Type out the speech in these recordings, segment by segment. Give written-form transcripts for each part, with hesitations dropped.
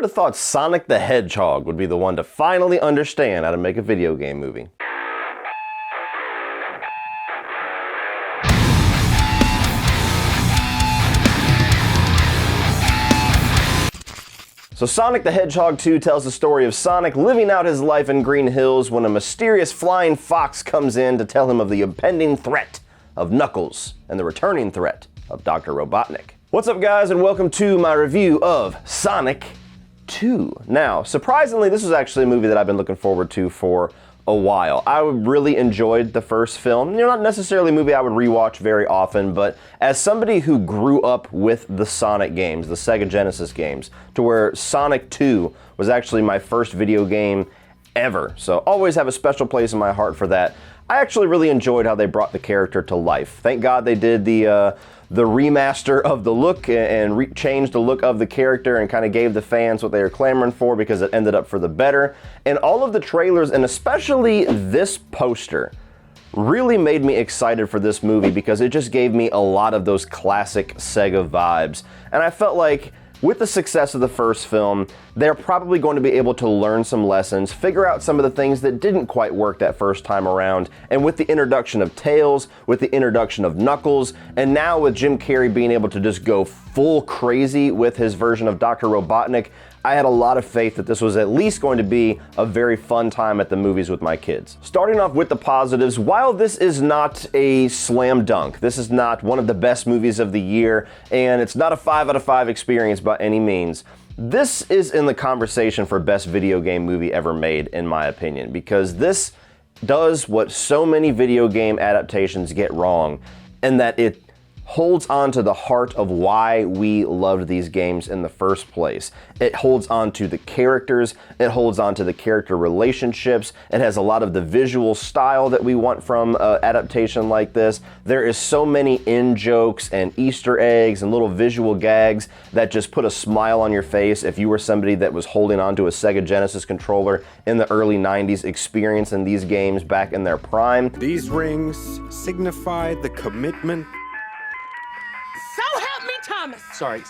would have thought Sonic the Hedgehog would be the one to finally understand how to make a video game movie? So Sonic the Hedgehog 2 tells the story of Sonic living out his life in Green Hills when a mysterious flying fox comes in to tell him of the impending threat of Knuckles and the returning threat of Dr. Robotnik. What's up, guys, and welcome to my review of Sonic 2. Now, surprisingly, this is actually a movie that I've been looking forward to for a while. I really enjoyed the first film. Not necessarily a movie I would rewatch very often, but as somebody who grew up with the Sonic games, the Sega Genesis games, to where Sonic 2 was actually my first video game ever, so always have a special place in my heart for that. I actually really enjoyed how they brought the character to life. Thank God they did the remaster of the look and changed the look of the character and kind of gave the fans what they were clamoring for, because it ended up for the better. And all of the trailers, and especially this poster, really made me excited for this movie because it just gave me a lot of those classic Sega vibes. And I felt like with the success of the first film, they're probably going to be able to learn some lessons, figure out some of the things that didn't quite work that first time around, and with the introduction of Tails, with the introduction of Knuckles, and now with Jim Carrey being able to just go full crazy with his version of Dr. Robotnik, I had a lot of faith that this was at least going to be a very fun time at the movies with my kids. Starting off with the positives, while this is not a slam dunk, this is not one of the best movies of the year, and it's not a 5 out of 5 experience by any means, this is in the conversation for best video game movie ever made, in my opinion, because this does what so many video game adaptations get wrong, and that it holds on to the heart of why we loved these games in the first place. It holds on to the characters, it holds on to the character relationships, it has a lot of the visual style that we want from an adaptation like this. There is so many in-jokes and Easter eggs and little visual gags that just put a smile on your face if you were somebody that was holding on to a Sega Genesis controller in the early 90s, experiencing these games back in their prime. These rings signify the commitment. So help me, Thomas! Sorry.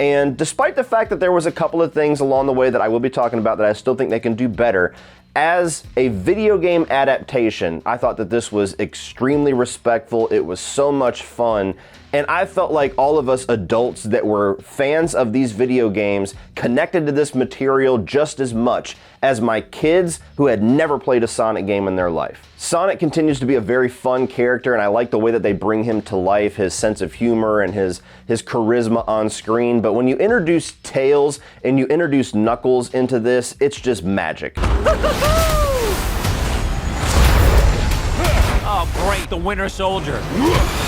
And despite the fact that there was a couple of things along the way that I will be talking about that I still think they can do better, as a video game adaptation, I thought that this was extremely respectful. It was so much fun. And I felt like all of us adults that were fans of these video games connected to this material just as much as my kids who had never played a Sonic game in their life. Sonic continues to be a very fun character, and I like the way that they bring him to life, his sense of humor and his charisma on screen. But when you introduce Tails and you introduce Knuckles into this, it's just magic. Oh, great, the Winter Soldier.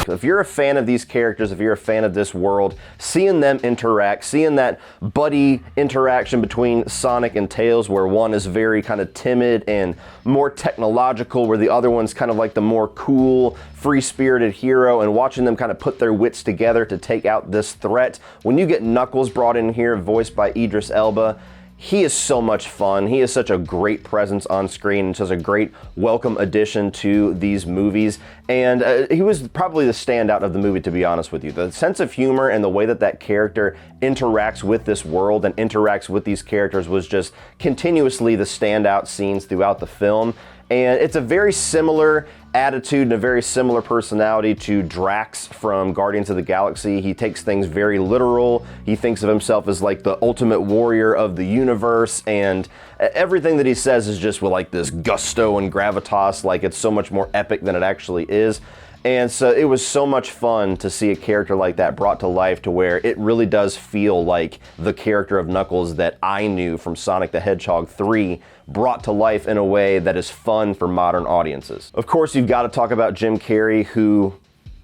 If you're a fan of these characters, if you're a fan of this world, seeing them interact, seeing that buddy interaction between Sonic and Tails, where one is very kind of timid and more technological, where the other one's kind of like the more cool, free-spirited hero, and watching them kind of put their wits together to take out this threat. When you get Knuckles brought in here, voiced by Idris Elba, he is so much fun. He is such a great presence on screen and such a great welcome addition to these movies. And he was probably the standout of the movie, to be honest with you. The sense of humor and the way that that character interacts with this world and interacts with these characters was just continuously the standout scenes throughout the film. And it's a very similar attitude and a very similar personality to Drax from Guardians of the Galaxy. He takes things very literal. He thinks of himself as like the ultimate warrior of the universe, and everything that he says is just with like this gusto and gravitas, like it's so much more epic than it actually is. And so it was so much fun to see a character like that brought to life, to where it really does feel like the character of Knuckles that I knew from Sonic the Hedgehog 3 brought to life in a way that is fun for modern audiences. Of course, you've got to talk about Jim Carrey, who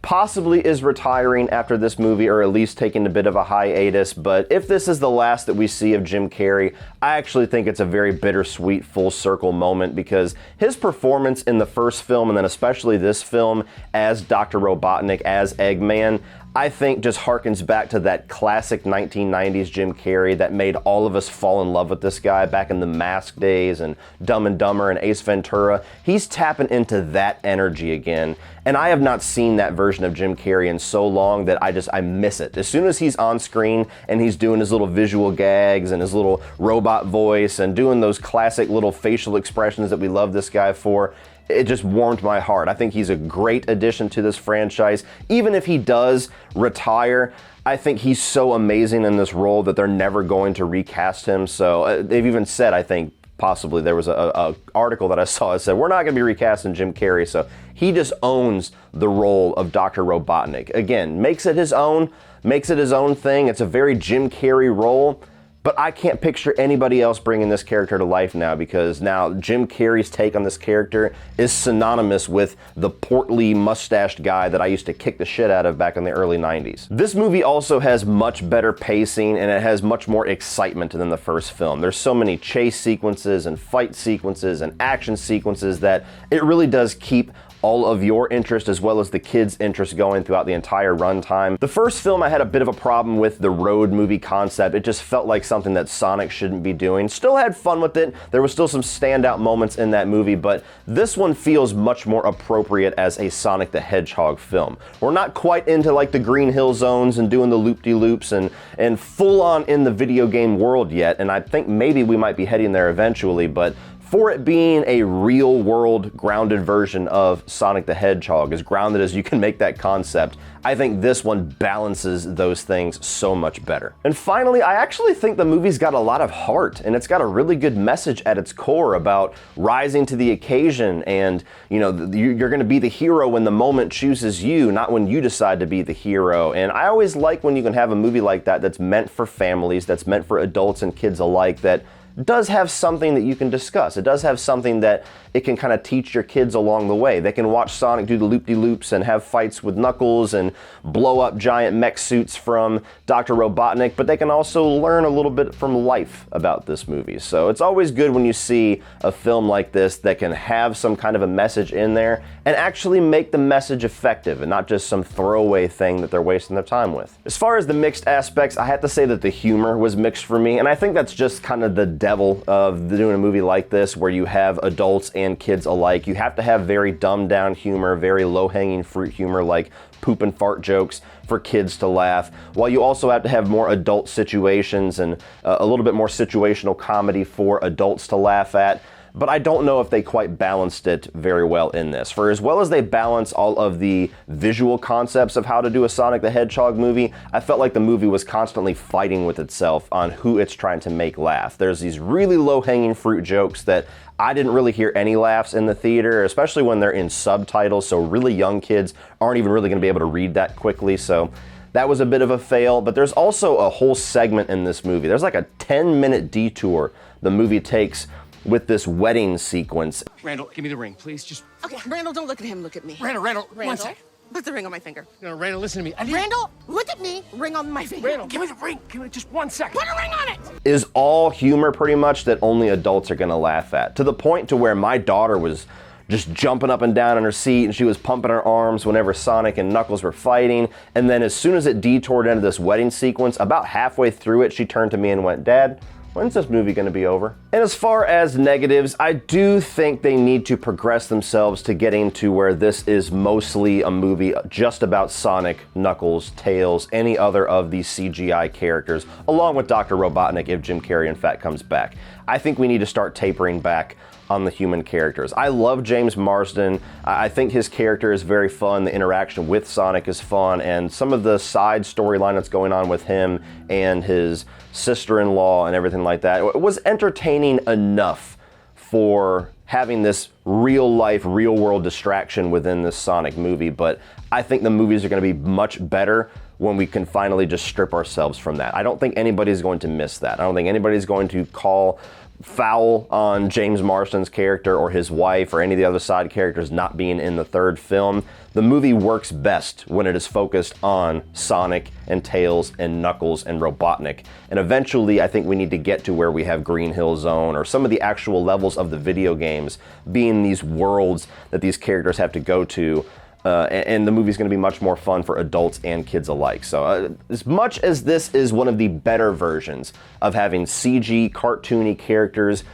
possibly is retiring after this movie, or at least taking a bit of a hiatus. But if this is the last that we see of Jim Carrey, I actually think it's a very bittersweet full circle moment, because his performance in the first film, and then especially this film as Dr. Robotnik, as Eggman, I think just harkens back to that classic 1990s Jim Carrey that made all of us fall in love with this guy back in the Mask days and Dumb and Dumber and Ace Ventura. He's tapping into that energy again, and I have not seen that version of Jim Carrey in so long that I miss it. As soon as he's on screen and he's doing his little visual gags and his little robot voice and doing those classic little facial expressions that we love this guy for, it just warmed my heart. I think he's a great addition to this franchise. Even if he does retire, I think he's so amazing in this role that they're never going to recast him. So they've even said, I think, possibly there was a article that I saw that said, we're not going to be recasting Jim Carrey. So he just owns the role of Dr. Robotnik. Again, makes it his own thing. It's a very Jim Carrey role. But I can't picture anybody else bringing this character to life now, because now Jim Carrey's take on this character is synonymous with the portly, mustached guy that I used to kick the shit out of back in the early 90s. This movie also has much better pacing, and it has much more excitement than the first film. There's so many chase sequences and fight sequences and action sequences that it really does keep all of your interest as well as the kids' interest going throughout the entire runtime. The first film, I had a bit of a problem with the road movie concept. It just felt like something that Sonic shouldn't be doing. Still had fun with it. There was still some standout moments in that movie, but this one feels much more appropriate as a Sonic the Hedgehog film. We're not quite into like the Green Hill Zones and doing the loop-de-loops and full on in the video game world yet, and I think maybe we might be heading there eventually, but for it being a real-world grounded version of Sonic the Hedgehog, as grounded as you can make that concept, I think this one balances those things so much better. And finally, I actually think the movie's got a lot of heart, and it's got a really good message at its core about rising to the occasion, and you're gonna be the hero when the moment chooses you, not when you decide to be the hero. And I always like when you can have a movie like that that's meant for families, that's meant for adults and kids alike, that does have something that you can discuss. It does have something that it can kind of teach your kids along the way. They can watch Sonic do the loop-de-loops and have fights with Knuckles and blow up giant mech suits from Dr. Robotnik, but they can also learn a little bit from life about this movie. So it's always good when you see a film like this that can have some kind of a message in there and actually make the message effective and not just some throwaway thing that they're wasting their time with. As far as the mixed aspects, I have to say that the humor was mixed for me, and I think that's just kind of the devil of doing a movie like this where you have adults and kids alike. You have to have very dumbed down humor, very low-hanging fruit humor like poop and fart jokes for kids to laugh, while you also have to have more adult situations and a little bit more situational comedy for adults to laugh at. But I don't know if they quite balanced it very well in this. For as well as they balance all of the visual concepts of how to do a Sonic the Hedgehog movie, I felt like the movie was constantly fighting with itself on who it's trying to make laugh. There's these really low-hanging fruit jokes that I didn't really hear any laughs in the theater, especially when they're in subtitles, so really young kids aren't even really going to be able to read that quickly, so that was a bit of a fail. But there's also a whole segment in this movie. There's like a 10-minute detour the movie takes with this wedding sequence. Randall, give me the ring, please. Just. Okay, Randall, don't look at him. Look at me. Randall, one sec. Put the ring on my finger. No, Randall, listen to me. Randall, look at me. Ring on my finger. Randall, give me the ring. Give me just 1 second. Put a ring on it. Is all humor pretty much that only adults are gonna laugh at, to the point to where my daughter was just jumping up and down in her seat and she was pumping her arms whenever Sonic and Knuckles were fighting. And then as soon as it detoured into this wedding sequence, about halfway through it, she turned to me and went, "Dad, when's this movie gonna be over?" And as far as negatives, I do think they need to progress themselves to getting to where this is mostly a movie just about Sonic, Knuckles, Tails, any other of these CGI characters, along with Dr. Robotnik if Jim Carrey in fact comes back. I think we need to start tapering back on the human characters. I love James Marsden. I think his character is very fun. The interaction with Sonic is fun, and some of the side storyline that's going on with him and his sister-in-law and everything like that was entertaining enough for having this real-life, real-world distraction within this Sonic movie. But I think the movies are going to be much better when we can finally just strip ourselves from that. I don't think anybody's going to miss that. I don't think anybody's going to call foul on James Marsden's character or his wife or any of the other side characters not being in the third film. The movie works best when it is focused on Sonic and Tails and Knuckles and Robotnik. And eventually I think we need to get to where we have Green Hill Zone or some of the actual levels of the video games being these worlds that these characters have to go to and the movie's going to be much more fun for adults and kids alike. So as much as this is one of the better versions of having CG, cartoony characters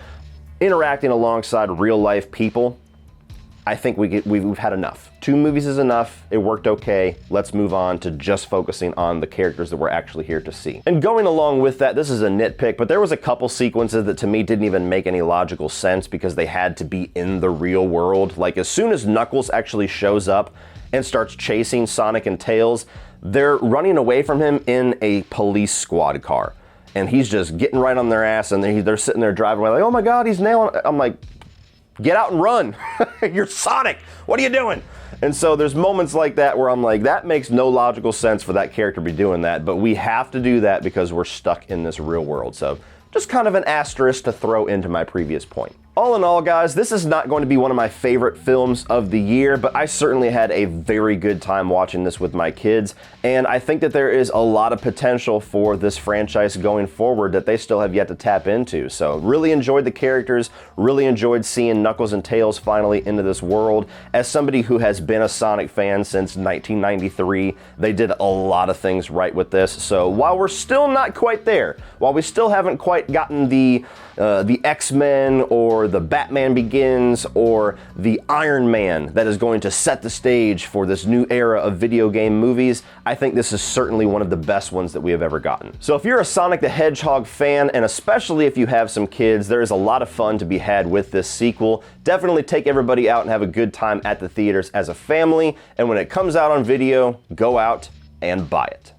interacting alongside real life people, I think we've had enough. 2 movies is enough. It worked okay. Let's move on to just focusing on the characters that we're actually here to see. And going along with that, this is a nitpick, but there was a couple sequences that to me didn't even make any logical sense because they had to be in the real world. Like as soon as Knuckles actually shows up and starts chasing Sonic and Tails, they're running away from him in a police squad car. And he's just getting right on their ass, and they're sitting there driving away like, oh my God, he's nailing it. I'm like, get out and run. You're Sonic. What are you doing? And so there's moments like that where I'm like, that makes no logical sense for that character to be doing that, but we have to do that because we're stuck in this real world. So just kind of an asterisk to throw into my previous point. All in all, guys, this is not going to be one of my favorite films of the year, but I certainly had a very good time watching this with my kids, and I think that there is a lot of potential for this franchise going forward that they still have yet to tap into. So really enjoyed the characters, really enjoyed seeing Knuckles and Tails finally into this world. As somebody who has been a Sonic fan since 1993, they did a lot of things right with this. So while we're still not quite there, while we still haven't quite gotten the X-Men or the Batman Begins or the Iron Man that is going to set the stage for this new era of video game movies, I think this is certainly one of the best ones that we have ever gotten. So if you're a Sonic the Hedgehog fan, and especially if you have some kids, there is a lot of fun to be had with this sequel. Definitely take everybody out and have a good time at the theaters as a family, and when it comes out on video, go out and buy it.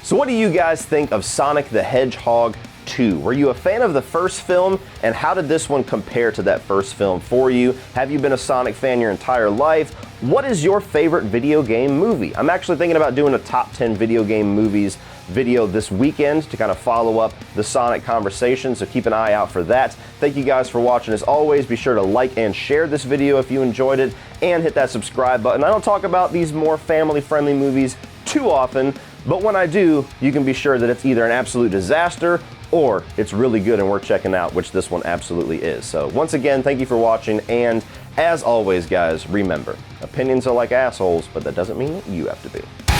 So what do you guys think of Sonic the Hedgehog 2? Were you a fan of the first film, and how did this one compare to that first film for you? Have you been a Sonic fan your entire life? What is your favorite video game movie? I'm actually thinking about doing a top 10 video game movies video this weekend to kind of follow up the Sonic conversation, so keep an eye out for that. Thank you guys for watching. As always, be sure to like and share this video if you enjoyed it, and hit that subscribe button. I don't talk about these more family-friendly movies too often, but when I do, you can be sure that it's either an absolute disaster or it's really good and worth checking out, which this one absolutely is. So once again, thank you for watching, and as always, guys, remember, opinions are like assholes, but that doesn't mean that you have to be.